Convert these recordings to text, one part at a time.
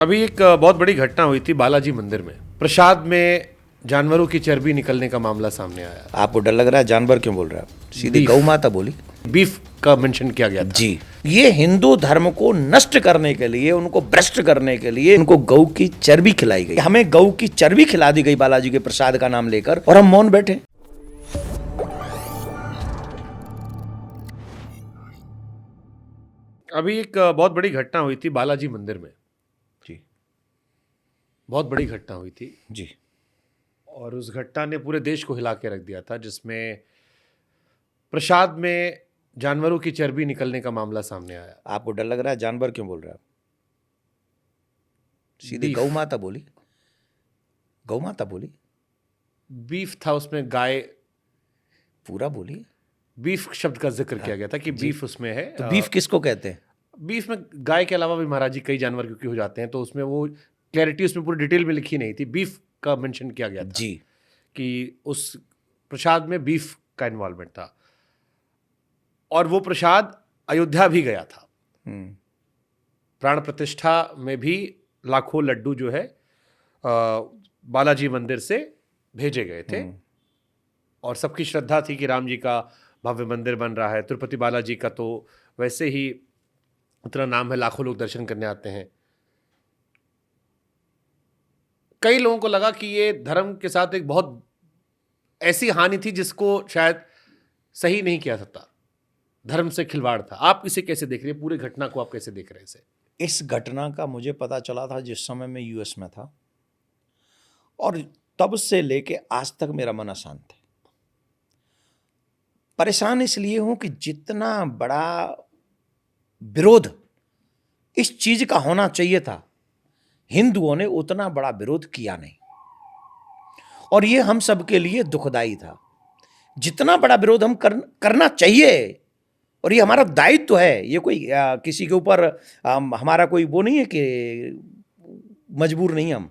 अभी एक बहुत बड़ी घटना हुई थी बालाजी मंदिर में। प्रसाद में जानवरों की चर्बी निकलने का मामला सामने आया। आपको डर लग रहा है? जानवर क्यों बोल रहे हैं आप? सीधी बीफ। गौ माता बोली। बीफ का मेंशन किया गया था। जी, ये हिंदू धर्म को नष्ट करने के लिए, उनको भ्रष्ट करने के लिए उनको गौ की चर्बी खिलाई गई। हमें गौ की चर्बी खिला दी गई बालाजी के प्रसाद का नाम लेकर, और हम मौन बैठे। अभी एक बहुत बड़ी घटना हुई थी बालाजी मंदिर में। जी बहुत बड़ी घटना हुई थी जी। और उस घटना ने पूरे देश को हिला के रख दिया था, जिसमें प्रसाद में जानवरों की चर्बी निकलने का मामला सामने आया। आपको डर लग रहा है? जानवर क्यों बोल रहे हैं आप? सीधी बीफ। गौ माता बोली। गौ माता बोली। बीफ था उसमें, गाय। पूरा बोली। बीफ शब्द का जिक्र किया गया था कि बीफ उसमें है। तो बीफ किसको कहते हैं? बीफ में गाय के अलावा भी महाराज जी कई जानवर क्योंकि हो जाते हैं, तो उसमें वो क्लैरिटी उसमें पूरी डिटेल में लिखी नहीं थी। बीफ का मेंशन किया गया था जी। कि उस प्रसाद में बीफ का इन्वॉल्वमेंट था, और वो प्रसाद अयोध्या भी गया था। प्राण प्रतिष्ठा में भी लाखों लड्डू जो है बालाजी मंदिर से भेजे गए थे, और सबकी श्रद्धा थी कि राम जी का भव्य मंदिर बन रहा है। तिरुपति बालाजी का तो वैसे ही उतना नाम है, लाखों लोग दर्शन करने आते हैं। कई लोगों को लगा कि ये धर्म के साथ एक बहुत ऐसी हानि थी जिसको शायद सही नहीं किया सकता, धर्म से खिलवाड़ था। आप इसे कैसे देख रहे हैं? पूरी घटना को आप कैसे देख रहे हैं इसे? इस घटना का मुझे पता चला था जिस समय मैं यूएस में था, और तब से लेके आज तक मेरा मन अशांत है। परेशान इसलिए हूं कि जितना बड़ा विरोध इस चीज का होना चाहिए था, हिंदुओं ने उतना बड़ा विरोध किया नहीं, और ये हम सबके लिए दुखदाई था। जितना बड़ा विरोध हम करना चाहिए, और ये हमारा दायित्व है। ये कोई किसी के ऊपर हमारा कोई वो नहीं है कि मजबूर नहीं हम।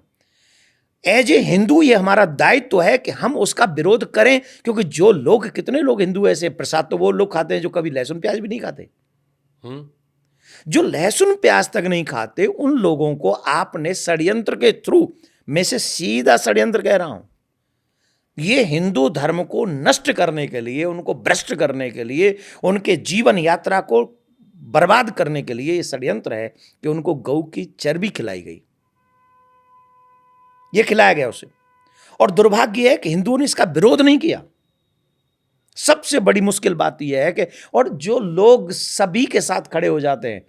एज ए हिंदू ये हमारा दायित्व है कि हम उसका विरोध करें, क्योंकि जो लोग, कितने लोग हिंदू ऐसे, प्रसाद तो वो लोग खाते हैं जो कभी लहसुन प्याज भी नहीं खाते। जो लहसुन प्याज तक नहीं खाते, उन लोगों को आपने षड्यंत्र के थ्रू, मैं से सीधा षड्यंत्र कह रहा हूं, ये हिंदू धर्म को नष्ट करने के लिए, उनको भ्रष्ट करने के लिए, उनके जीवन यात्रा को बर्बाद करने के लिए ये षड्यंत्र है कि उनको गौ की चर्बी खिलाई गई। ये खिलाया गया उसे, और दुर्भाग्य है कि हिंदुओं ने इसका विरोध नहीं किया। सबसे बड़ी मुश्किल बात यह है कि, और जो लोग सभी के साथ खड़े हो जाते हैं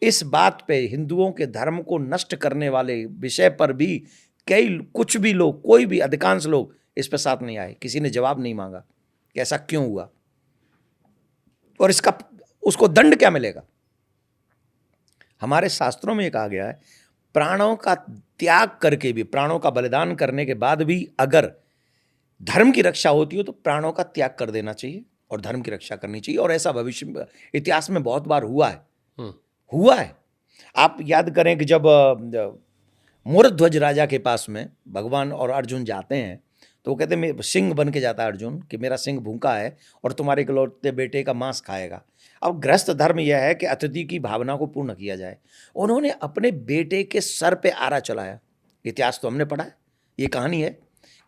इस बात पे, हिंदुओं के धर्म को नष्ट करने वाले विषय पर भी, कुछ भी लोग, कोई भी, अधिकांश लोग इस पर साथ नहीं आए। किसी ने जवाब नहीं मांगा कि ऐसा क्यों हुआ, और इसका उसको दंड क्या मिलेगा। हमारे शास्त्रों में ये कहा गया है, प्राणों का त्याग करके भी, प्राणों का बलिदान करने के बाद भी अगर धर्म की रक्षा होती हो तो प्राणों का त्याग कर देना चाहिए और धर्म की रक्षा करनी चाहिए। और ऐसा भविष्य में, इतिहास में बहुत बार हुआ है। आप याद करें कि जब मोरध्वज राजा के पास में भगवान और अर्जुन जाते हैं, तो वो कहते हैं, सिंह बन के जाता है अर्जुन कि मेरा सिंह भूखा है और तुम्हारे इकलौते बेटे का मांस खाएगा। अब गृहस्थ धर्म यह है कि अतिथि की भावना को पूर्ण किया जाए। उन्होंने अपने बेटे के सर पे आरा चलाया। इतिहास तो हमने पढ़ा है, ये कहानी है।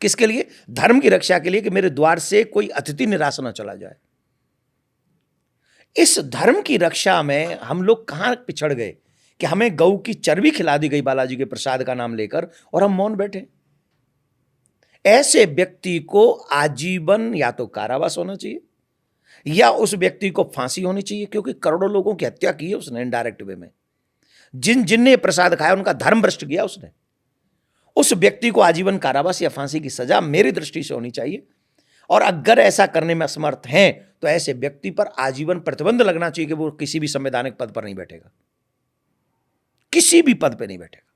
किसके लिए? धर्म की रक्षा के लिए, कि मेरे द्वार से कोई अतिथि निराश न चला जाए। इस धर्म की रक्षा में हम लोग कहां पिछड़ गए कि हमें गौ की चर्बी खिला दी गई बालाजी के प्रसाद का नाम लेकर, और हम मौन बैठे। ऐसे व्यक्ति को आजीवन या तो कारावास होना चाहिए, या उस व्यक्ति को फांसी होनी चाहिए, क्योंकि करोड़ों लोगों की हत्या की है उसने इनडायरेक्ट वे में। जिनने प्रसाद खाया उनका धर्म भ्रष्ट किया उसने। उस व्यक्ति को आजीवन कारावास या फांसी की सजा मेरी दृष्टि से होनी चाहिए। और अगर ऐसा करने में असमर्थ हैं तो ऐसे व्यक्ति पर आजीवन प्रतिबंध लगना चाहिए कि वो किसी भी संवैधानिक पद पर नहीं बैठेगा, किसी भी पद पर नहीं बैठेगा।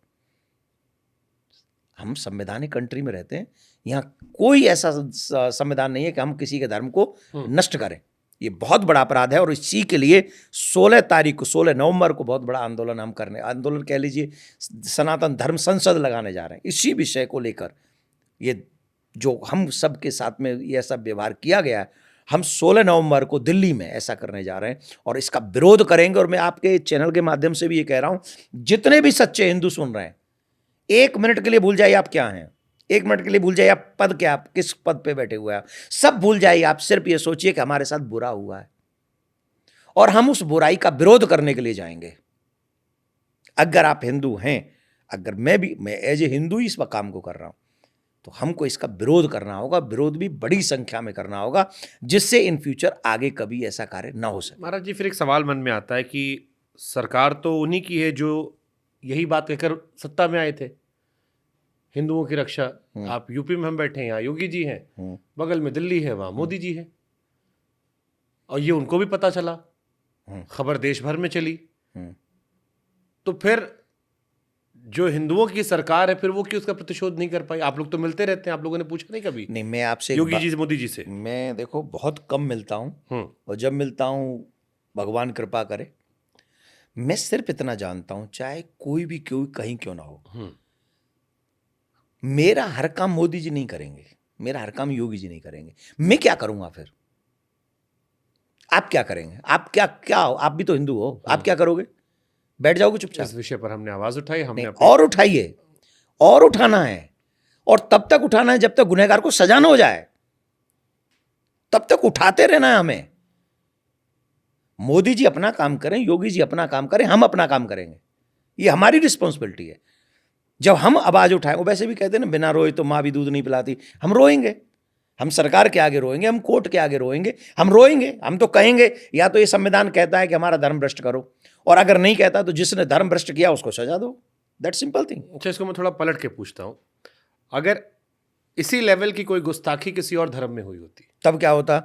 हम संवैधानिक कंट्री में रहते हैं, यहां कोई ऐसा संविधान नहीं है कि हम किसी के धर्म को नष्ट करें। ये बहुत बड़ा अपराध है, और इसी के लिए 16 नवंबर को बहुत बड़ा आंदोलन हम आंदोलन कह लीजिए, सनातन धर्म संसद लगाने जा रहे हैं इसी विषय को लेकर। ये जो हम सब के साथ में यह सब व्यवहार किया गया है, हम 16 नवंबर को दिल्ली में ऐसा करने जा रहे हैं और इसका विरोध करेंगे। और मैं आपके चैनल के माध्यम से भी ये कह रहा हूं, जितने भी सच्चे हिंदू सुन रहे हैं, 1 मिनट के लिए भूल जाइए आप क्या हैं, 1 मिनट के लिए भूल जाइए आप पद क्या, आप किस पद पे बैठे हुए हैं, सब भूल जाइए। आप सिर्फ ये सोचिए कि हमारे साथ बुरा हुआ है और हम उस बुराई का विरोध करने के लिए जाएंगे। अगर आप हिंदू हैं, अगर मैं एज ए हिंदू ही इस काम को कर रहा हूं, तो हमको इसका विरोध करना होगा, विरोध भी बड़ी संख्या में करना होगा, जिससे इन फ्यूचर आगे कभी ऐसा कार्य ना हो सके। महाराज जी, फिर एक सवाल मन में आता है कि सरकार तो उन्हीं की है जो यही बात कहकर सत्ता में आए थे, हिंदुओं की रक्षा। आप यूपी में हम बैठे हैं, यहाँ योगी जी हैं, बगल में दिल्ली है, वहाँ मोदी जी हैं, और ये उनको भी पता चला, खबर देश भर में चली। तो फिर जो हिंदुओं की सरकार है, फिर वो क्यों उसका प्रतिशोध नहीं कर पाई? आप लोग तो मिलते रहते हैं, आप लोगों ने पूछा नहीं कभी? नहीं, मैं आपसे योगी जी से, मोदी जी से मैं देखो बहुत कम मिलता हूं, और जब मिलता हूं भगवान कृपा करे। मैं सिर्फ इतना जानता हूं, चाहे कोई भी क्यों कहीं क्यों ना हो, मेरा हर काम मोदी जी नहीं करेंगे, मेरा हर काम योगी जी नहीं करेंगे। मैं क्या करूंगा फिर? आप क्या करेंगे? आप क्या हो? आप भी तो हिंदू हो, आप क्या करोगे? बैठ जाओगे चुपचाप? इस विषय पर हमने आवाज उठाई, हमने और उठाइए, और उठाना है, और तब तक उठाना है जब तक गुनहगार को सजा ना हो जाए, तब तक उठाते रहना है हमें। मोदी जी अपना काम करें, योगी जी अपना काम करें, हम अपना काम करेंगे, ये हमारी रिस्पॉन्सिबिलिटी है। जब हम आवाज उठाएं, वो वैसे भी कहते हैं ना, बिना रोए तो माँ भी दूध नहीं पिलाती। हम रोएंगे, हम सरकार के आगे रोएंगे, हम कोर्ट के आगे रोएंगे, हम रोएंगे, हम तो कहेंगे या तो ये संविधान कहता है कि हमारा धर्म भ्रष्ट करो, और अगर नहीं कहता तो जिसने धर्म भ्रष्ट किया उसको सजा दो। That simple thing. अच्छा, इसको मैं थोड़ा पलट के पूछता हूं, अगर इसी लेवल की कोई गुस्ताखी किसी और धर्म में हुई होती, तब क्या होता?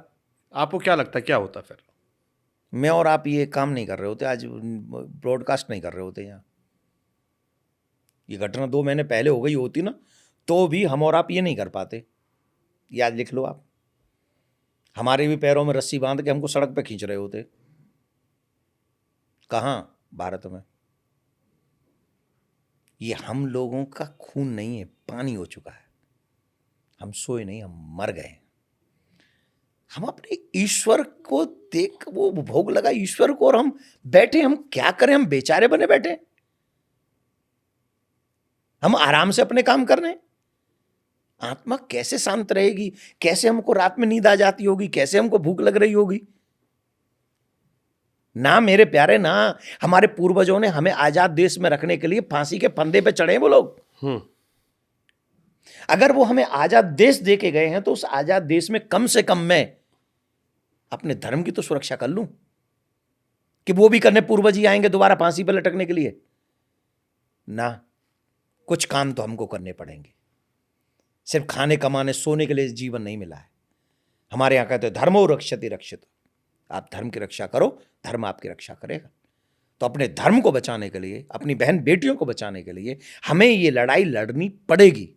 आपको क्या लगता है क्या होता? फिर मैं और आप ये काम नहीं कर रहे होते, आज ब्रॉडकास्ट नहीं कर रहे होते यहाँ। ये घटना 2 महीने पहले हो गई होती ना, तो भी हम और आप ये नहीं कर पाते। याद लिख लो आप, हमारे भी पैरों में रस्सी बांध के हमको सड़क पे खींच रहे होते। कहाँ? भारत में। ये हम लोगों का खून नहीं है, पानी हो चुका है। हम सोए नहीं, हम मर गए। हम अपने ईश्वर को देख, वो भोग लगा ईश्वर को, और हम बैठे, हम क्या करें? हम बेचारे बने बैठे, हम आराम से अपने काम कर रहे हैं। आत्मा कैसे शांत रहेगी? कैसे हमको रात में नींद आ जाती होगी? कैसे हमको भूख लग रही होगी? ना मेरे प्यारे, ना हमारे पूर्वजों ने हमें आजाद देश में रखने के लिए फांसी के फंदे पे चढ़े वो लोग। अगर वो हमें आजाद देश दे के गए हैं, तो उस आजाद देश में कम से कम मैं अपने धर्म की तो सुरक्षा कर लूं, कि वो भी करने पूर्वज ही आएंगे दोबारा फांसी पे लटकने के लिए? ना, कुछ काम तो हमको करने पड़ेंगे। सिर्फ खाने कमाने सोने के लिए जीवन नहीं मिला है। हमारे यहाँ कहते हैं धर्मो रक्षति रक्षित। आप धर्म की रक्षा करो, धर्म आपकी रक्षा करेगा। तो अपने धर्म को बचाने के लिए, अपनी बहन बेटियों को बचाने के लिए हमें ये लड़ाई लड़नी पड़ेगी।